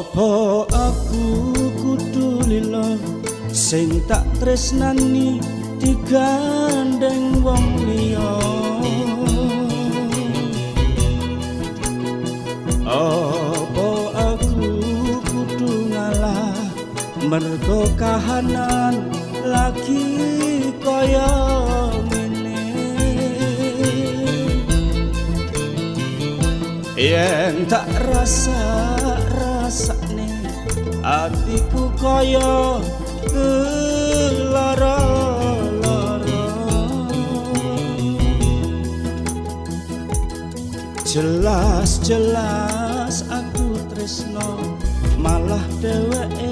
Apa aku kudu lila sing tak tresnani digandeng wong liya. Apa aku kudu ngalah mergo kahanan lagi kaya ngene. Yen tak rasane atiku kaya lara-lara. Jelas-jelas aku tresno malah dheweke